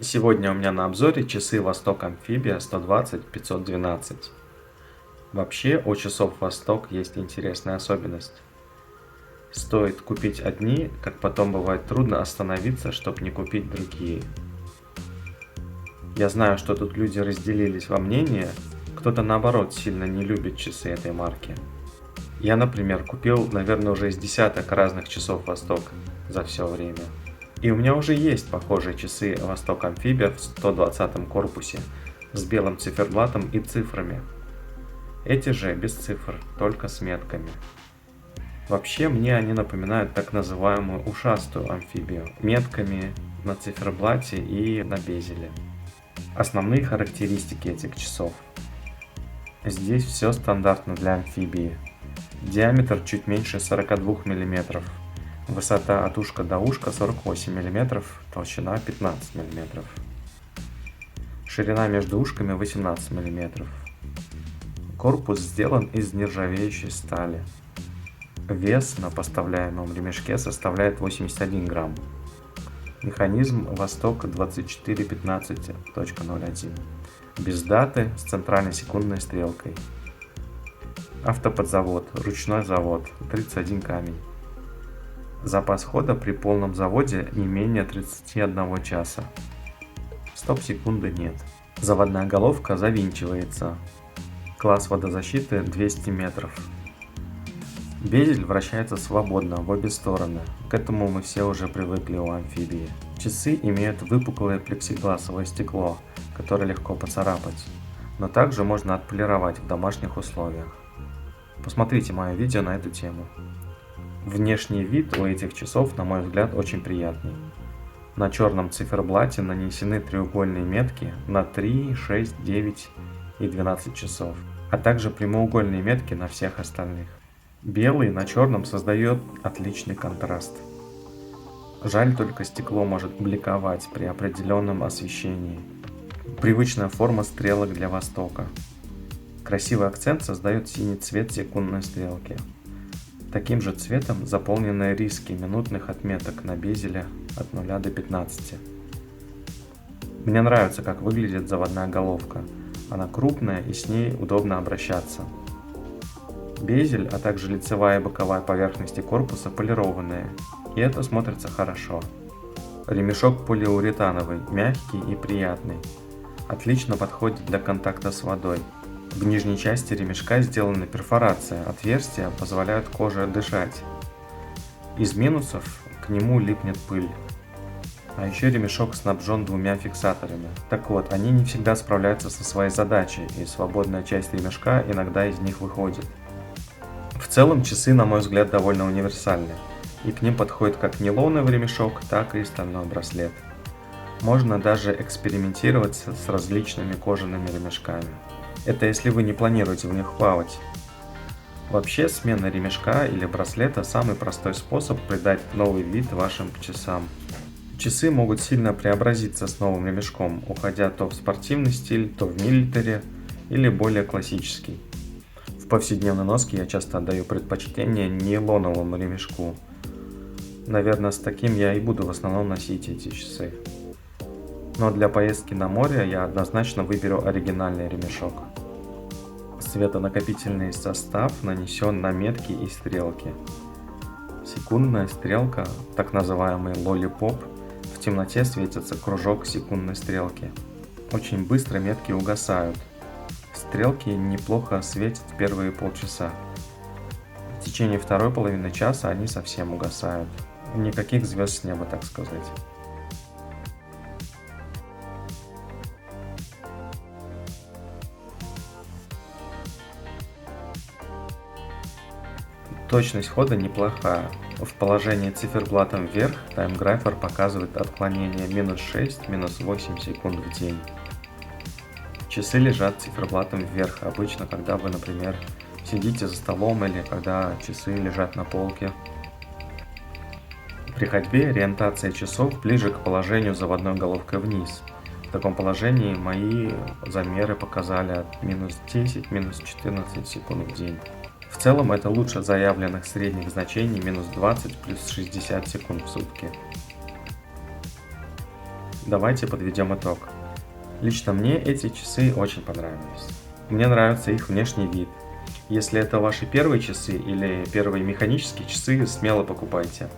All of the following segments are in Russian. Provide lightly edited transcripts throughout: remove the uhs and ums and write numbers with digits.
Сегодня у меня на обзоре часы Восток Амфибия 120-512. Вообще у часов Восток есть интересная особенность. Стоит купить одни, как потом бывает трудно остановиться, чтобы не купить другие. Я знаю, что тут люди разделились во мнении, кто-то наоборот сильно не любит часы этой марки. Я, например, купил, наверное, уже из десяток разных часов Восток за все время. И у меня уже есть похожие часы Восток Амфибия в 120 корпусе с белым циферблатом и цифрами. Эти же без цифр, только с метками. Вообще мне они напоминают так называемую ушастую амфибию, метками на циферблате и на безеле. Основные характеристики этих часов. Здесь все стандартно для амфибии. Диаметр чуть меньше 42 мм. Высота от ушка до ушка 48 мм, толщина 15 мм. Ширина между ушками 18 мм. Корпус сделан из нержавеющей стали. Вес на поставляемом ремешке составляет 81 грамм. Механизм Восток 2415.01. Без даты, с центральной секундной стрелкой. Автоподзавод, ручной завод, 31 камень. Запас хода при полном заводе не менее 31 часа. Стоп-секунды нет. Заводная головка завинчивается. Класс водозащиты 200 метров. Безель вращается свободно в обе стороны. К этому мы все уже привыкли у амфибии. Часы имеют выпуклое плексигласовое стекло, которое легко поцарапать. Но также можно отполировать в домашних условиях. Посмотрите мое видео на эту тему. Внешний вид у этих часов, на мой взгляд, очень приятный. На черном циферблате нанесены треугольные метки на 3, 6, 9 и 12 часов, а также прямоугольные метки на всех остальных. Белый на черном создает отличный контраст. Жаль, только стекло может бликовать при определенном освещении. Привычная форма стрелок для Востока. Красивый акцент создает синий цвет секундной стрелки. Таким же цветом заполнены риски минутных отметок на безеле от 0 до 15. Мне нравится, как выглядит заводная головка. Она крупная и с ней удобно обращаться. Безель, а также лицевая и боковая поверхности корпуса полированные, и это смотрится хорошо. Ремешок полиуретановый, мягкий и приятный. Отлично подходит для контакта с водой. В нижней части ремешка сделана перфорация, отверстия позволяют коже дышать. Из минусов к нему липнет пыль. А еще ремешок снабжен двумя фиксаторами. Так вот, они не всегда справляются со своей задачей, и свободная часть ремешка иногда из них выходит. В целом часы, на мой взгляд, довольно универсальны, и к ним подходит как нейлоновый ремешок, так и стальной браслет. Можно даже экспериментировать с различными кожаными ремешками. Это если вы не планируете в них плавать. Вообще, смена ремешка или браслета – самый простой способ придать новый вид вашим часам. Часы могут сильно преобразиться с новым ремешком, уходя то в спортивный стиль, то в милитари или более классический. В повседневной носке я часто отдаю предпочтение нейлоновому ремешку. Наверное, с таким я и буду в основном носить эти часы. Но для поездки на море я однозначно выберу оригинальный ремешок. Светонакопительный состав нанесен на метки и стрелки. Секундная стрелка, так называемый лолипоп, в темноте светится кружок секундной стрелки. Очень быстро метки угасают. Стрелки неплохо светят первые полчаса. В течение второй половины часа они совсем угасают. Никаких звезд с неба, так сказать. Точность хода неплохая. В положении циферблатом вверх таймграфер показывает отклонение минус 6, минус 8 секунд в день. Часы лежат циферблатом вверх, обычно когда вы, например, сидите за столом или когда часы лежат на полке. При ходьбе ориентация часов ближе к положению заводной головкой вниз. В таком положении мои замеры показали от минус 10, минус 14 секунд в день. В целом это лучше заявленных средних значений минус 20 плюс 60 секунд в сутки. давайте подведем итог. Лично мне эти часы очень понравились. Мне нравится их внешний вид. Если это ваши первые часы или первые механические часы, смело покупайте.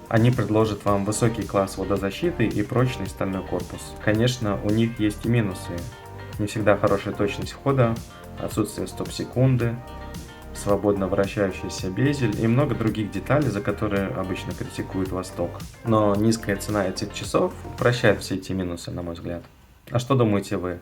Они предложат вам высокий класс водозащиты и прочный стальной корпус. Конечно, у них есть и минусы. Не всегда хорошая точность входа, отсутствие стоп-секунды, свободно вращающийся безель и много других деталей, за которые обычно критикует Восток. Но низкая цена этих часов прощает все эти минусы, на мой взгляд. А что думаете вы?